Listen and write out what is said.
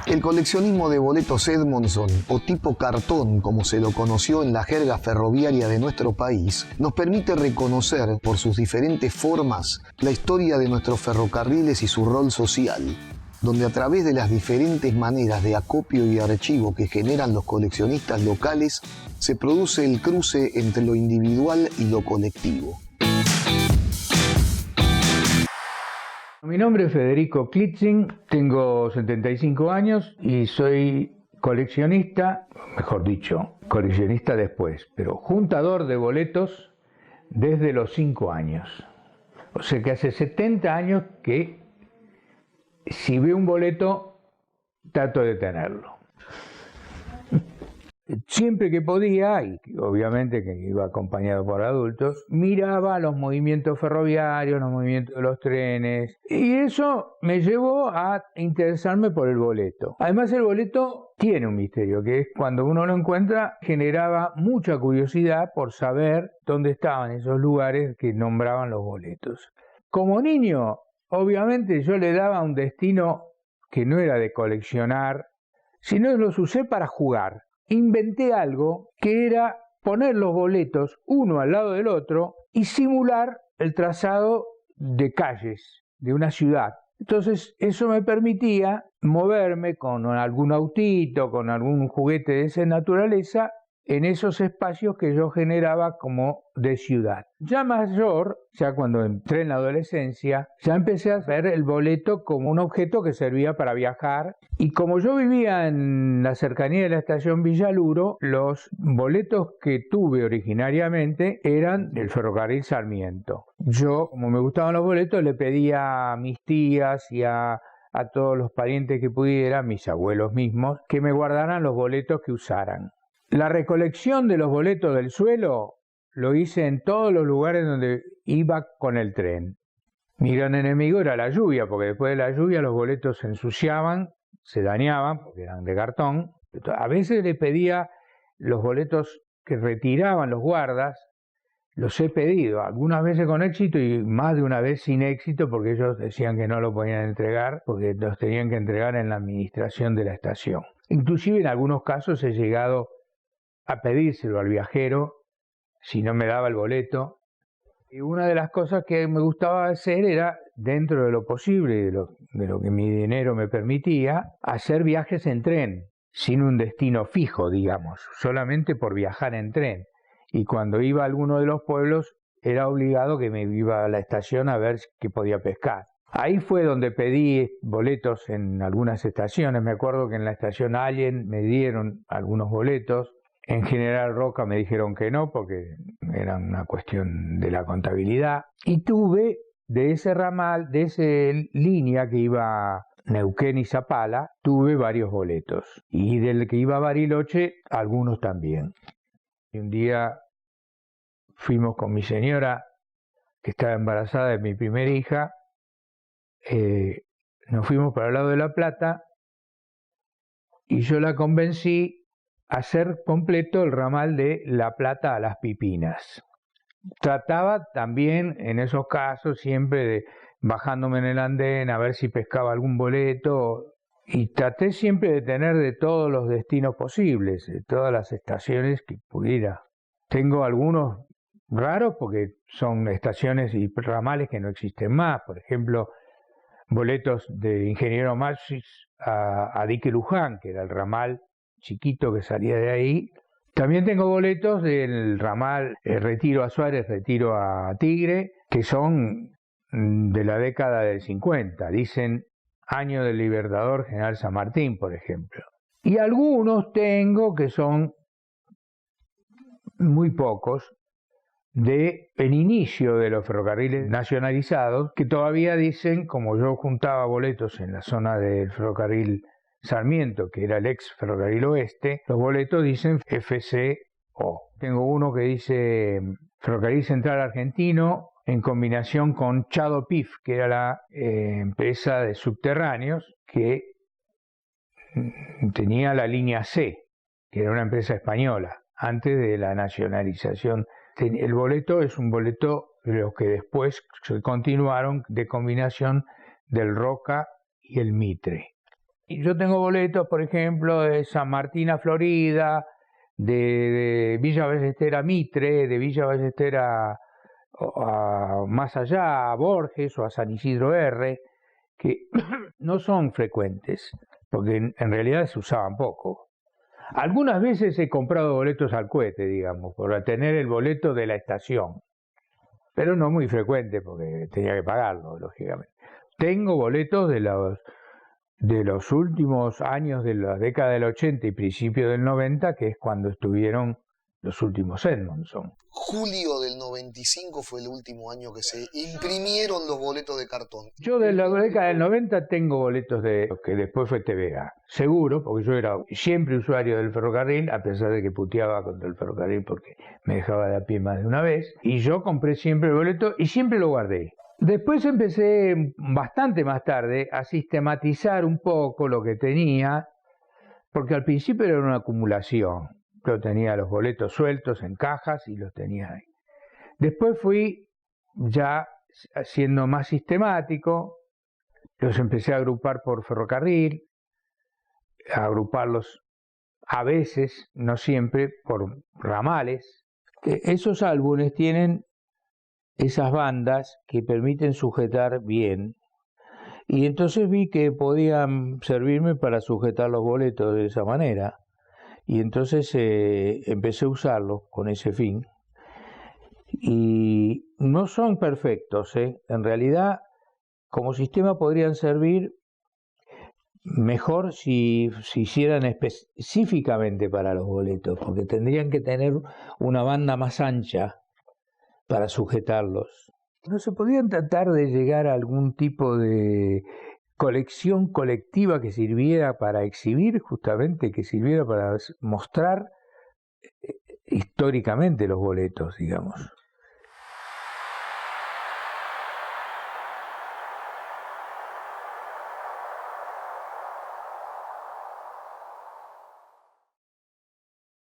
El coleccionismo de boletos Edmondson, o tipo cartón como se lo conoció en la jerga ferroviaria de nuestro país, nos permite reconocer por sus diferentes formas la historia de nuestros ferrocarriles y su rol social, donde a través de las diferentes maneras de acopio y archivo que generan los coleccionistas locales, se produce el cruce entre lo individual y lo colectivo. Mi nombre es Federico Klitzing, tengo 75 años y soy coleccionista, mejor dicho, coleccionista después, pero juntador de boletos desde los 5 años. O sea que hace 70 años que si veo un boleto, trato de tenerlo. Siempre que podía, y obviamente que iba acompañado por adultos, miraba los movimientos ferroviarios, los movimientos de los trenes, y eso me llevó a interesarme por el boleto. Además, el boleto tiene un misterio, que es cuando uno lo encuentra, generaba mucha curiosidad por saber dónde estaban esos lugares que nombraban los boletos. Como niño, obviamente yo le daba un destino que no era de coleccionar, sino los usé para jugar. Inventé algo que era poner los boletos uno al lado del otro y simular el trazado de calles de una ciudad. Entonces eso me permitía moverme con algún autito, con algún juguete de esa naturaleza, en esos espacios que yo generaba como de ciudad. Ya mayor, ya cuando entré en la adolescencia, ya empecé a ver el boleto como un objeto que servía para viajar, y como yo vivía en la cercanía de la estación Villaluro, los boletos que tuve originariamente eran del ferrocarril Sarmiento. Yo, como me gustaban los boletos, le pedía a mis tías y a todos los parientes que pudiera, mis abuelos mismos, que me guardaran los boletos que usaran. La recolección de los boletos del suelo lo hice en todos los lugares donde iba con el tren. Mi gran enemigo era la lluvia, porque después de la lluvia los boletos se ensuciaban, se dañaban, porque eran de cartón. A veces le pedía los boletos que retiraban los guardas, los he pedido, algunas veces con éxito y más de una vez sin éxito, porque ellos decían que no lo podían entregar, porque los tenían que entregar en la administración de la estación. Inclusive en algunos casos he llegado a pedírselo al viajero si no me daba el boleto. Y una de las cosas que me gustaba hacer era, dentro de lo posible, de lo que mi dinero me permitía, hacer viajes en tren, sin un destino fijo, digamos, solamente por viajar en tren. Y cuando iba a alguno de los pueblos, era obligado que me iba a la estación a ver qué podía pescar. Ahí fue donde pedí boletos en algunas estaciones. Me acuerdo que en la estación Allen me dieron algunos boletos. En General Roca me dijeron que no, porque era una cuestión de la contabilidad. Y tuve de ese ramal, de esa línea que iba a Neuquén y Zapala, tuve varios boletos. Y del que iba a Bariloche, algunos también. Y un día fuimos con mi señora, que estaba embarazada de mi primera hija, nos fuimos para el lado de La Plata, y yo la convencí hacer completo el ramal de La Plata a Las Pipinas. Trataba también en esos casos siempre de bajándome en el andén a ver si pescaba algún boleto, y traté siempre de tener de todos los destinos posibles, de todas las estaciones que pudiera. Tengo algunos raros porque son estaciones y ramales que no existen más, por ejemplo, boletos de Ingeniero Maxis a Dique Luján, que era el ramal chiquito que salía de ahí. También tengo boletos del ramal Retiro a Suárez, Retiro a Tigre, que son de la década del 50, dicen año del Libertador General San Martín, por ejemplo. Y algunos tengo que son muy pocos, de el inicio de los ferrocarriles nacionalizados, que todavía dicen, como yo juntaba boletos en la zona del ferrocarril Sarmiento, que era el ex ferrocarril oeste, los boletos dicen FCO. Tengo uno que dice Ferrocarril Central Argentino, en combinación con Chado Pif, que era la empresa de subterráneos que tenía la línea C, que era una empresa española, antes de la nacionalización. El boleto es un boleto de los que después se continuaron de combinación del Roca y el Mitre. Y yo tengo boletos, por ejemplo, de San Martín a Florida, de Villa Ballester a Mitre, de Villa Ballester a más allá, a Borges o a San Isidro R., que no son frecuentes, porque en realidad se usaban poco. Algunas veces he comprado boletos al cohete, digamos, por tener el boleto de la estación, pero no muy frecuente porque tenía que pagarlo, lógicamente. Tengo boletos de los últimos años de la década del 80 y principio del 90, que es cuando estuvieron los últimos Edmondson. Julio del 95 fue el último año que se imprimieron los boletos de cartón. Yo de la década del 90 tengo boletos de lo que después fue TVA, seguro, porque yo era siempre usuario del ferrocarril, a pesar de que puteaba contra el ferrocarril porque me dejaba de a pie más de una vez, y yo compré siempre el boleto y siempre lo guardé. Después empecé, bastante más tarde, a sistematizar un poco lo que tenía, porque al principio era una acumulación. Yo tenía los boletos sueltos en cajas y los tenía ahí. Después fui ya siendo más sistemático, los empecé a agrupar por ferrocarril, a agruparlos a veces, no siempre, por ramales. Esos álbumes tienen esas bandas que permiten sujetar bien, y entonces vi que podían servirme para sujetar los boletos de esa manera. Y entonces empecé a usarlos con ese fin. Y no son perfectos, en realidad como sistema podrían servir mejor si se hicieran específicamente para los boletos, porque tendrían que tener una banda más ancha para sujetarlos. ¿No se podrían tratar de llegar a algún tipo de colección colectiva que sirviera para exhibir, justamente, que sirviera para mostrar históricamente los boletos, digamos?